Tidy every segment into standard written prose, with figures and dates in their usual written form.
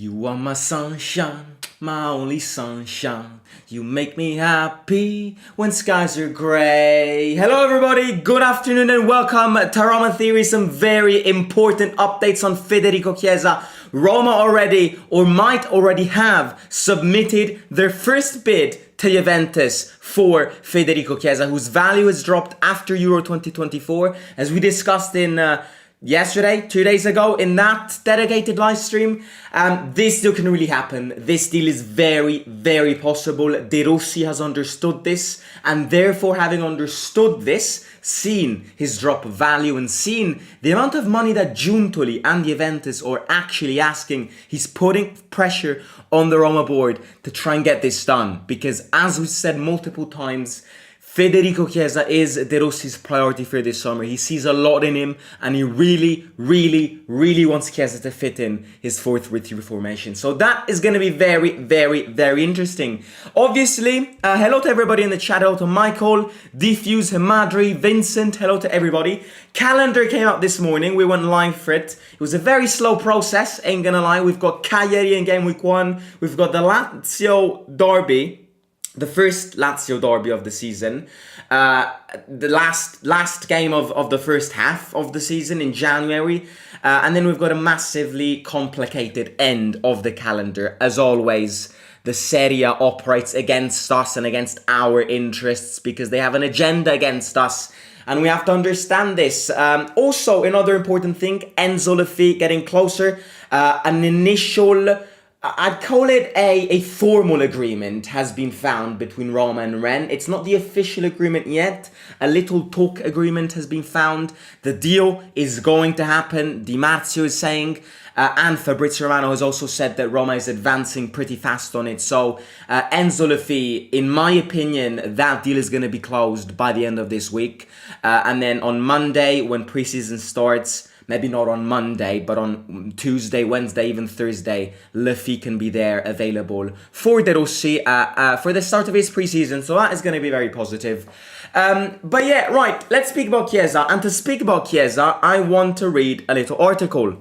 You are my sunshine, my only sunshine. You make me happy when skies are grey. Hello everybody, good afternoon and welcome to Roma Theory. Some very important updates on Federico Chiesa. Roma already, or might already have, submitted their first bid to Juventus for Federico Chiesa, whose value has dropped after Euro 2024, as we discussed in yesterday, 2 days ago, in that dedicated live stream. This deal can really happen. This deal is very, very possible. De Rossi has understood this, and therefore, having understood this, seen his drop of value and seen the amount of money that Giuntoli and Juventus are actually asking, he's putting pressure on the Roma board to try and get this done. Because as we said multiple times, Federico Chiesa is De Rossi's priority for this summer. He sees a lot in him, and he really, really, really wants Chiesa to fit in his 4-3-3 formation. So that is going to be very, very, very interesting. Obviously, hello to everybody in the chat. Hello to Michael, Diffuse, Hamadri, Vincent. Hello to everybody. Calendar came out this morning. We went live for it. It was a very slow process, ain't gonna lie. We've got Cagliari in game week 1. We've got the Lazio derby. The first Lazio derby of the season, the last game of the first half of the season in January, and then we've got a massively complicated end of the calendar. As always, the Serie A operates against us and against our interests because they have an agenda against us, and we have to understand this. Also, another important thing, Enzo Le Fée getting closer, an initial, I'd call it a formal agreement has been found between Roma and Rennes. It's not the official agreement yet. A little talk agreement has been found. The deal is going to happen, Di Marzio is saying, and Fabrizio Romano has also said that Roma is advancing pretty fast on it. So Enzo Le Fée, in my opinion, that deal is going to be closed by the end of this week. And then on Monday, when preseason starts, maybe not on Monday, but on Tuesday, Wednesday, even Thursday, Le Fée can be there available for De Rossi for the start of his preseason. So that is going to be very positive. But yeah, right, let's speak about Chiesa. And to speak about Chiesa, I want to read a little article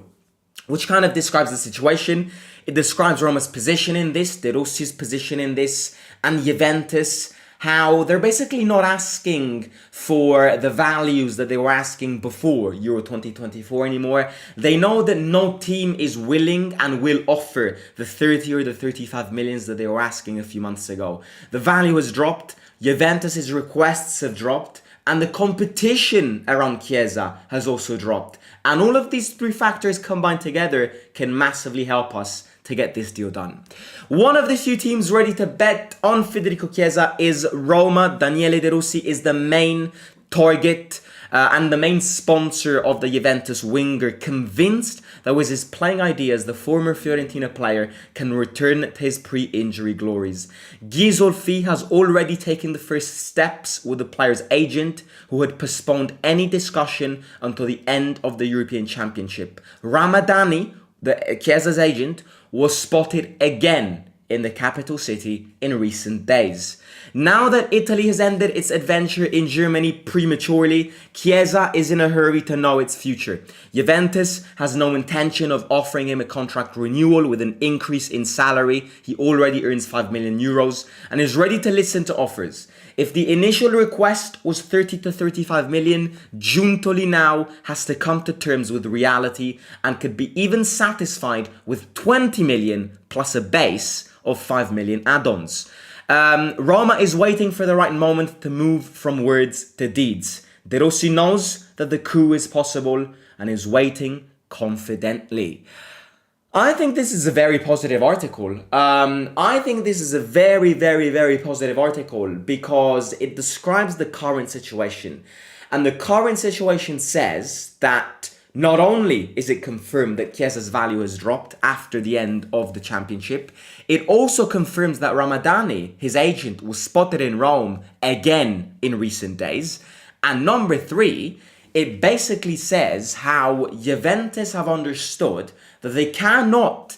which kind of describes the situation. It describes Roma's position in this, De Rossi's position in this, and Juventus, how they're basically not asking for the values that they were asking before Euro 2024 anymore. They know that no team is willing and will offer the 30 or the 35 millions that they were asking a few months ago. The value has dropped, Juventus's requests have dropped, and the competition around Chiesa has also dropped. And all of these three factors combined together can massively help us to get this deal done. One of the few teams ready to bet on Federico Chiesa is Roma. Daniele De Rossi is the main target and the main sponsor of the Juventus winger, convinced that with his playing ideas, the former Fiorentina player can return to his pre-injury glories. Ghisolfi has already taken the first steps with the player's agent, who had postponed any discussion until the end of the European Championship. Ramadani, Chiesa's agent, was spotted again in the capital city in recent days. Now that Italy has ended its adventure in Germany prematurely, Chiesa is in a hurry to know its future. Juventus has no intention of offering him a contract renewal with an increase in salary. He already earns 5 million euros and is ready to listen to offers. If the initial request was 30 to 35 million, Giuntoli now has to come to terms with reality and could be even satisfied with 20 million plus a base of 5 million add-ons. Roma is waiting for the right moment to move from words to deeds. De Rossi knows that the coup is possible and is waiting confidently. I think this is a very positive article. I think this is a very, very, very positive article because it describes the current situation. And the current situation says that not only is it confirmed that Chiesa's value has dropped after the end of the championship, it also confirms that Ramadani, his agent, was spotted in Rome again in recent days. And number 3, it basically says how Juventus have understood that they can't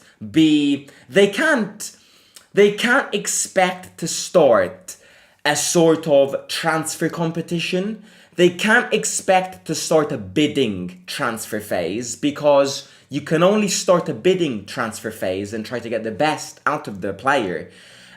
expect to start a sort of transfer competition. They can't expect to start a bidding transfer phase because You can only start a bidding transfer phase and try to get the best out of the player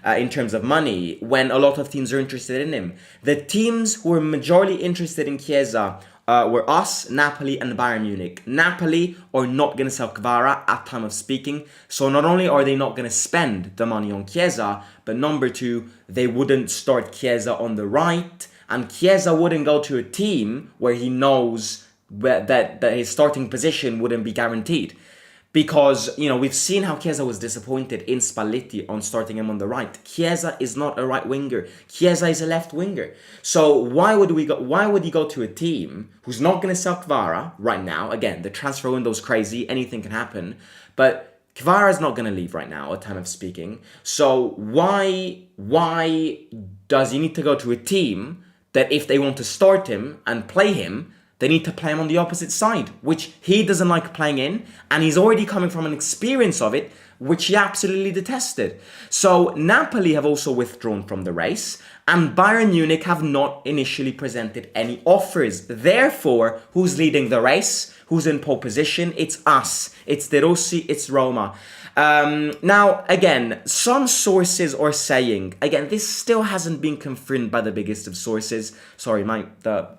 in terms of money when a lot of teams are interested in him. The teams who were majorly interested in Chiesa were us, Napoli, and Bayern Munich. Napoli are not going to sell Kvara at time of speaking. So not only are they not going to spend the money on Chiesa, but number two, they wouldn't start Chiesa on the right. And Chiesa wouldn't go to a team where he knows that his starting position wouldn't be guaranteed. Because, we've seen how Chiesa was disappointed in Spalletti on starting him on the right. Chiesa is not a right winger. Chiesa is a left winger. So why would he go to a team who's not going to sell Kvara right now? Again, the transfer window's crazy. Anything can happen. But Kvara is not going to leave right now, at time of speaking. So why does he need to go to a team that if they want to start him and play him, they need to play him on the opposite side, which he doesn't like playing in, and he's already coming from an experience of it, which he absolutely detested. So Napoli have also withdrawn from the race, and Bayern Munich have not initially presented any offers. Therefore, who's leading the race? Who's in pole position? It's us. It's De Rossi. It's Roma. Now, again, some sources are saying, again, this still hasn't been confirmed by the biggest of sources. Sorry, the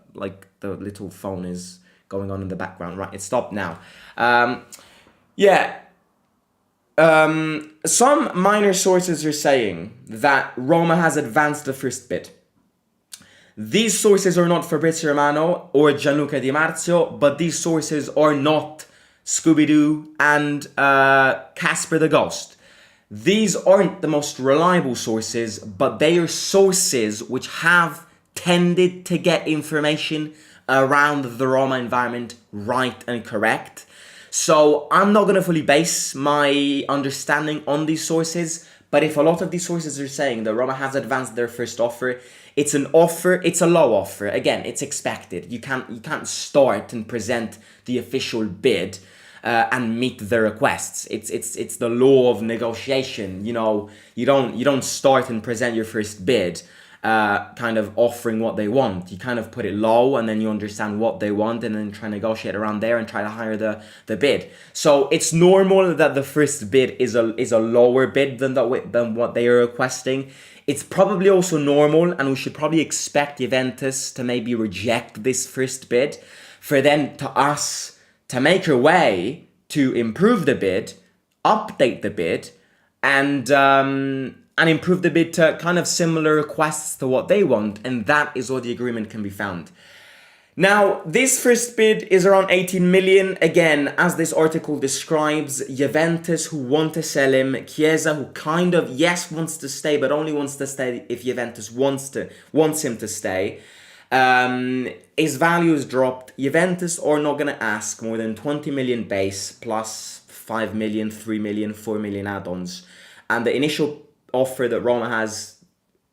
little phone is going on in the background. Right, it stopped now. Some minor sources are saying that Roma has advanced the first bid. These sources are not Fabrizio Romano or Gianluca Di Marzio, but these sources are not Scooby-Doo and Casper the Ghost. These aren't the most reliable sources, but they are sources which have tended to get information around the Roma environment right and correct. So I'm not going to fully base my understanding on these sources, but if a lot of these sources are saying that Roma has advanced their first offer, it's a low offer. Again, it's expected. You can't start and present the official bid and meet the requests. It's the law of negotiation. You don't start and present your first bid kind of offering what they want. You kind of put it low, and then you understand what they want, and then try to negotiate around there and try to higher the bid. So it's normal that the first bid is a lower bid than what they are requesting. It's probably also normal, and we should probably expect Juventus to maybe reject this first bid, for then us to make our way to improve the bid, update the bid, and improve the bid to kind of similar requests to what they want, and that is where the agreement can be found. Now, this first bid is around 18 million. Again, as this article describes, Juventus who want to sell him, Chiesa who kind of, yes, wants to stay, but only wants to stay if Juventus wants him to stay. His value is dropped. Juventus are not going to ask more than 20 million base plus 5 million, 3 million, 4 million add-ons. And the initial offer that Roma has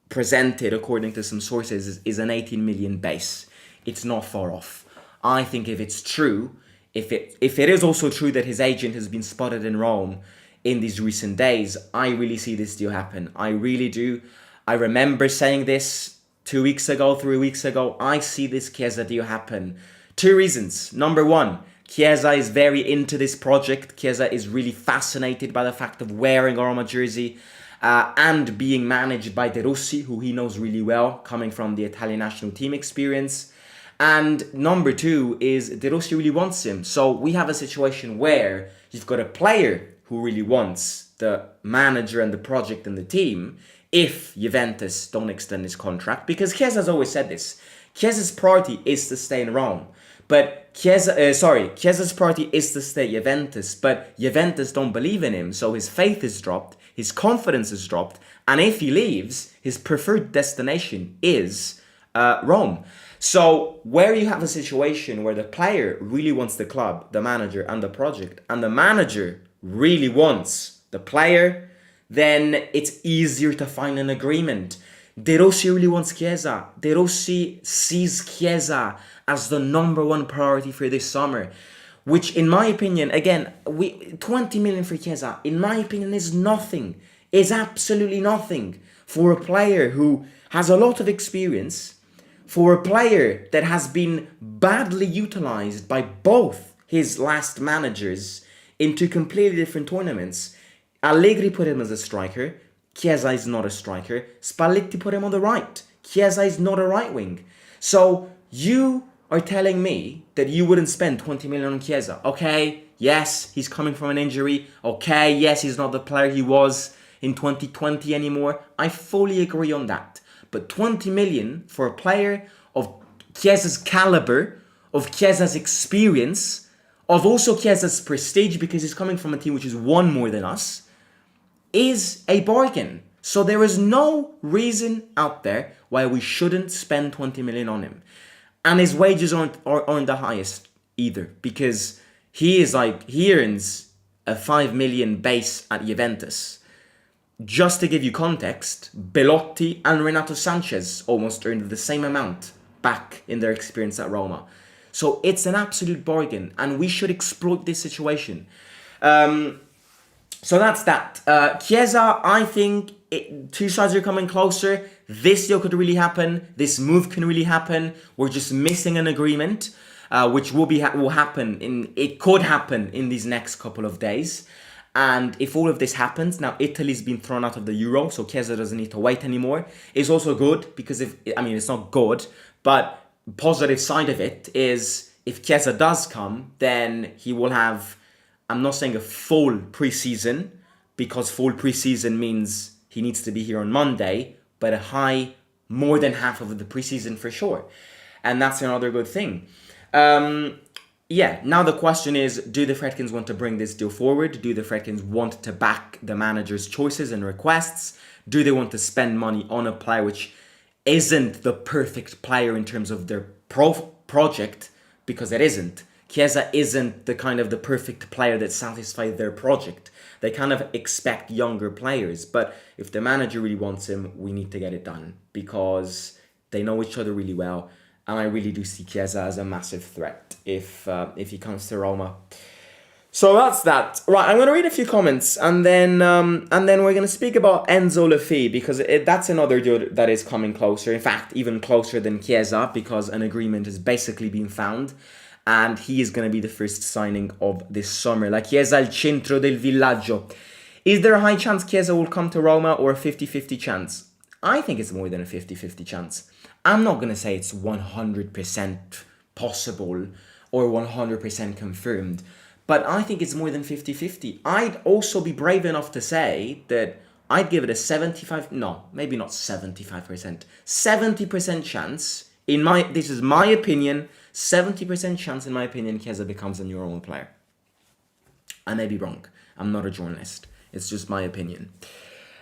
presented, according to some sources, is an 18 million base. It's not far off. I think if it's true, if it is also true that his agent has been spotted in Rome in these recent days, I really see this deal happen. I really do. I remember saying this 2 weeks ago, 3 weeks ago. I see this Chiesa deal happen. 2 reasons. Number one, Chiesa is very into this project. Chiesa is really fascinated by the fact of wearing a Roma jersey and being managed by De Rossi, who he knows really well, coming from the Italian national team experience. And number two is De Rossi really wants him. So we have a situation where you've got a player who really wants the manager and the project and the team if Juventus don't extend his contract. Because Chiesa has always said this. Chiesa's priority is to stay in Rome. But Chiesa's priority is to stay at Juventus. But Juventus don't believe in him. So his faith is dropped. His confidence is dropped. And if he leaves, his preferred destination is Rome. So where you have a situation where the player really wants the club, the manager and the project, and the manager really wants the player, then it's easier to find an agreement. De Rossi really wants Chiesa. De Rossi sees Chiesa as the number one priority for this summer, which in my opinion, again, 20 million for Chiesa, in my opinion, is nothing. Is absolutely nothing for a player who has a lot of experience, for a player that has been badly utilized by both his last managers into completely different tournaments. Allegri put him as a striker. Chiesa is not a striker. Spalletti put him on the right. Chiesa is not a right wing. So you are telling me that you wouldn't spend 20 million on Chiesa. Okay, yes, he's coming from an injury. Okay, yes, he's not the player he was in 2020 anymore. I fully agree on that. But 20 million for a player of Chiesa's caliber, of Chiesa's experience, of also Chiesa's prestige, because he's coming from a team which has won more than us, is a bargain. So there is no reason out there why we shouldn't spend 20 million on him. And his wages aren't the highest either, because he earns a 5 million base at Juventus. Just to give you context, Belotti and Renato Sanchez almost earned the same amount back in their experience at Roma. So it's an absolute bargain, and we should exploit this situation. So that's that. Chiesa, I think two sides are coming closer. This deal could really happen. This move can really happen. We're just missing an agreement, which will happen. It could happen in these next couple of days. And if all of this happens, now Italy's been thrown out of the Euro, so Chiesa doesn't need to wait anymore. It's also good because it's not good, but positive side of it is if Chiesa does come, then he will have, I'm not saying a full preseason, because full preseason means he needs to be here on Monday, but more than half of the preseason for sure. And that's another good thing. Now the question is, do the Fredkins want to bring this deal forward? Do the Fredkins want to back the manager's choices and requests? Do they want to spend money on a player which isn't the perfect player in terms of their project? Because it isn't. Chiesa isn't the perfect player that satisfies their project. They kind of expect younger players, but if the manager really wants him, we need to get it done because they know each other really well. And I really do see Chiesa as a massive threat if he comes to Roma. So that's that. Right, I'm going to read a few comments and then we're going to speak about Enzo Le Fée because that's another deal that is coming closer. In fact, even closer than Chiesa because an agreement has basically been found and he is going to be the first signing of this summer. La Chiesa al centro del villaggio. Is there a high chance Chiesa will come to Roma or a 50-50 chance? I think it's more than a 50-50 chance. I'm not going to say it's 100% possible or 100% confirmed, but I think it's more than 50-50. I'd also be brave enough to say that I'd give it a maybe not 75%, 70% chance, this is my opinion, 70% chance in my opinion Chiesa becomes a new Roma player. I may be wrong. I'm not a journalist. It's just my opinion.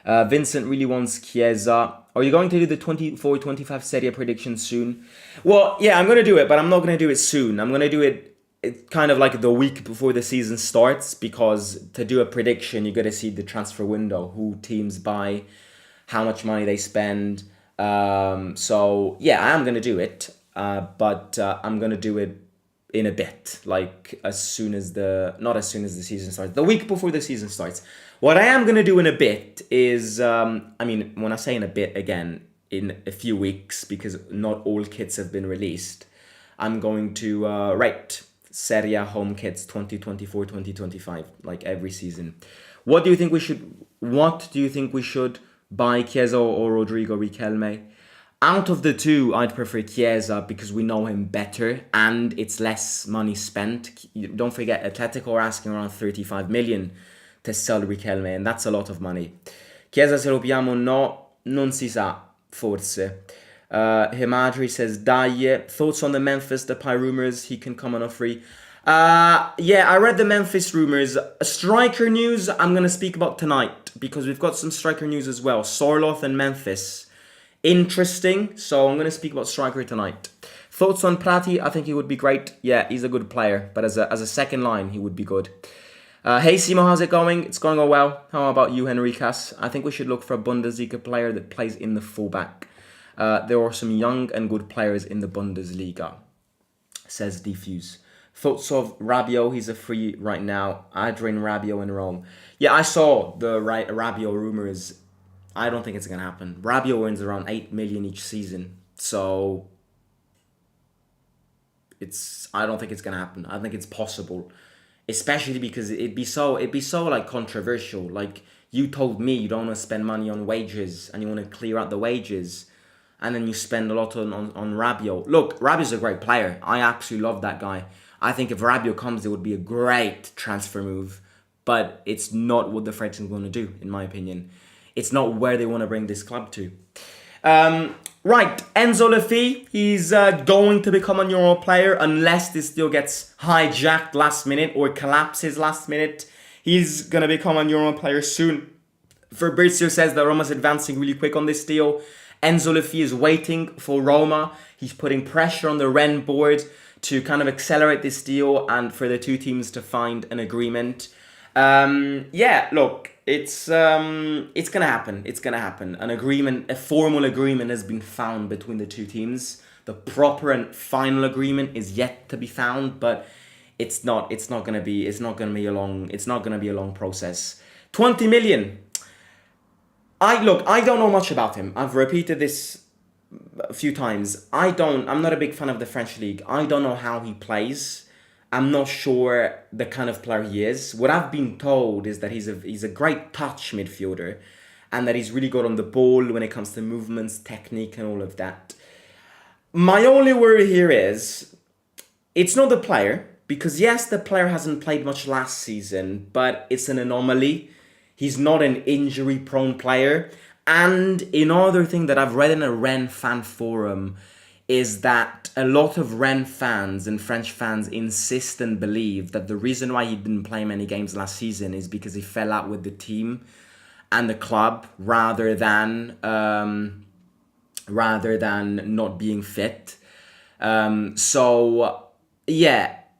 Vincent really wants Chiesa. Are you going to do the 24-25 Serie A prediction soon? Well, yeah, I'm going to do it, but I'm not going to do it soon. I'm going to do it kind of like the week before the season starts because to do a prediction, you got to see the transfer window, who teams buy, how much money they spend. So, yeah, I am going to do it, but I'm going to do it in a bit, like not as soon as the season starts, the week before the season starts. What I am going to do in a bit is, when I say in a bit, again, in a few weeks, because not all kits have been released, I'm going to rate Serie A home kits 2024-2025, like every season. What do you think we should buy, Chiesa or Rodrigo Riquelme? Out of the two, I'd prefer Chiesa because we know him better and it's less money spent. Don't forget, Atletico are asking around 35 million to sell Riquelme, and that's a lot of money. Chiesa se lo piamo? No, non si sa, forse. Himadri says, dai. Thoughts on the Memphis Depay rumors? He can come on a free. Yeah, I read the Memphis rumors. Striker news, I'm going to speak about tonight because we've got some striker news as well. Sorloth and Memphis. Interesting, so I'm going to speak about striker tonight. Thoughts on Prati? I think he would be great. Yeah, he's a good player, but as a second line, he would be good. Hey Simo, how's it going? It's going well. How about you, Henricas? I think we should look for a Bundesliga player that plays in the fullback. There are some young and good players in the Bundesliga, says Diffuse. Thoughts of Rabiot? He's a free right now. Adrien Rabiot in Rome. Yeah, I saw the Rabiot rumors. I don't think it's going to happen. Rabiot earns around 8 million each season. So I don't think it's going to happen. I think it's possible. especially because it'd be so like controversial. Like, you told me you don't want to spend money on wages and you want to clear out the wages, and then you spend a lot on Rabiot. Look, Rabiot's a great player. I absolutely love that guy. I think if Rabiot comes, it would be a great transfer move, but it's not what the French are going to do, in my opinion. It's not where they want to bring this club to. Right, Enzo Le Fée, he's going to become a Euro player unless this deal gets hijacked last minute or collapses last minute. He's going to become a Euro player soon. Fabrizio says that Roma's advancing really quick on this deal. Enzo Le Fée is waiting for Roma. He's putting pressure on the Rennes board to kind of accelerate this deal and for the two teams to find an agreement. Look, it's gonna happen. It's gonna happen. An agreement, a formal agreement, has been found between the two teams. The proper and final agreement is yet to be found, but it's not gonna be a long process. 20 million. I don't know much about him. I've repeated this a few times. I'm not a big fan of the French league. I don't know how he plays. I'm not sure the kind of player he is. What I've been told is that he's a great touch midfielder, and that he's really good on the ball when it comes to movements, technique, and all of that. My only worry here is it's not the player, because yes, the player hasn't played much last season, but it's an anomaly. He's not an injury-prone player. And another thing that I've read in a Rennes fan forum is that a lot of Rennes fans and French fans insist and believe that the reason why he didn't play many games last season is because he fell out with the team and the club rather than not being fit.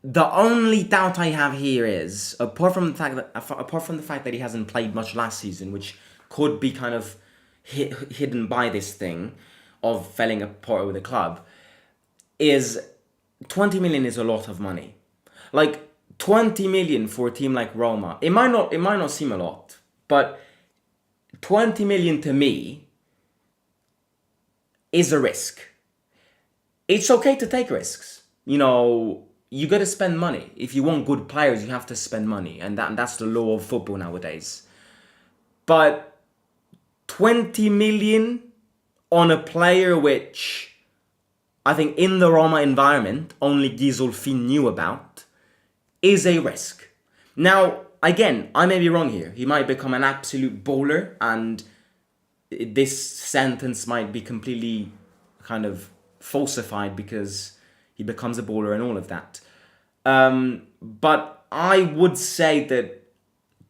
The only doubt I have here is, apart from the fact that he hasn't played much last season, which could be kind of hidden by this thing of falling apart with the club, is 20 million is a lot of money. Like, 20 million for a team like Roma, it might not seem a lot, but 20 million to me is a risk. It's okay to take risks. You got to spend money. If you want good players, you have to spend money, and that's the law of football nowadays. But 20 million on a player which I think in the Roma environment only Ghisolfi knew about is a risk. Now, again, I may be wrong here. He might become an absolute baller, and this sentence might be completely kind of falsified because he becomes a baller and all of that. But I would say that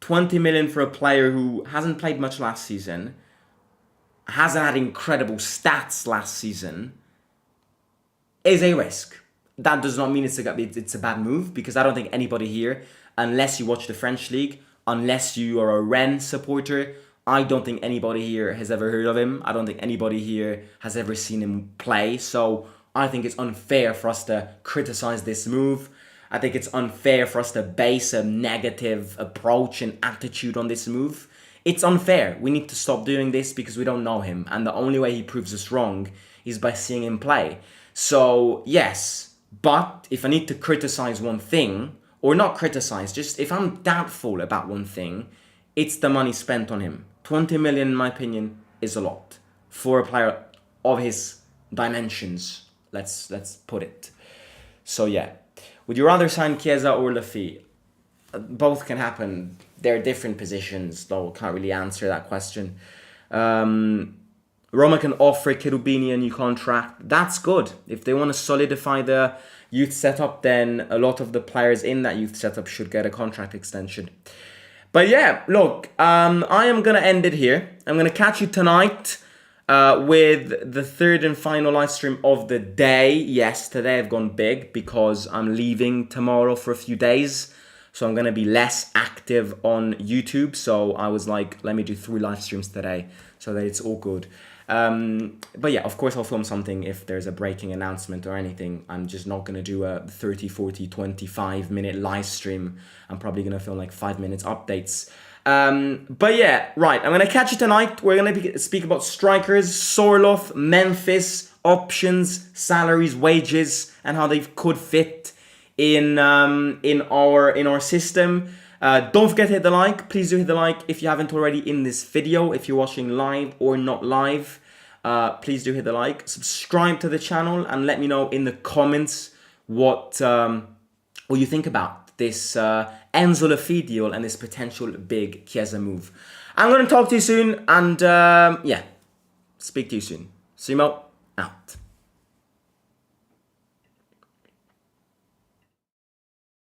20 million for a player who hasn't played much last season, hasn't had incredible stats last season, is a risk. That does not mean it's a bad move, because I don't think anybody here, unless you watch the French league, unless you are a Rennes supporter, I don't think anybody here has ever heard of him. I don't think anybody here has ever seen him play. So I think it's unfair for us to criticize this move. I think it's unfair for us to base a negative approach and attitude on this move. It's unfair. We need to stop doing this because we don't know him. And the only way he proves us wrong is by seeing him play. So, yes. But if I need to criticize one thing, or not criticize, just if I'm doubtful about one thing, it's the money spent on him. 20 million, in my opinion, is a lot for a player of his dimensions. Let's put it. So, yeah. Would you rather sign Chiesa or Le Fée? Both can happen. They're different positions, though I can't really answer that question. Roma can offer Cherubini a new contract. That's good. If they want to solidify the youth setup, then a lot of the players in that youth setup should get a contract extension. But yeah, look, I am going to end it here. I'm going to catch you tonight with the third and final live stream of the day. Yes, today I've gone big because I'm leaving tomorrow for a few days. So I'm going to be less active on YouTube. So I was like, let me do 3 live streams today so that it's all good. But yeah, of course I'll film something if there's a breaking announcement or anything. I'm just not going to do a 30, 40, 25 minute live stream. I'm probably going to film like 5 minutes updates. But yeah, right. I'm going to catch you tonight. We're going to speak about strikers, Sorloth, Memphis, options, salaries, wages, and how they could fit in our system. Don't forget to hit the like. Please do hit the like if you haven't already in this video. If you're watching live or not live, please do hit the like. Subscribe to the channel and let me know in the comments what you think about this Enzo Le Fée deal and this potential big Chiesa move. I'm going to talk to you soon and yeah, speak to you soon. Simo out.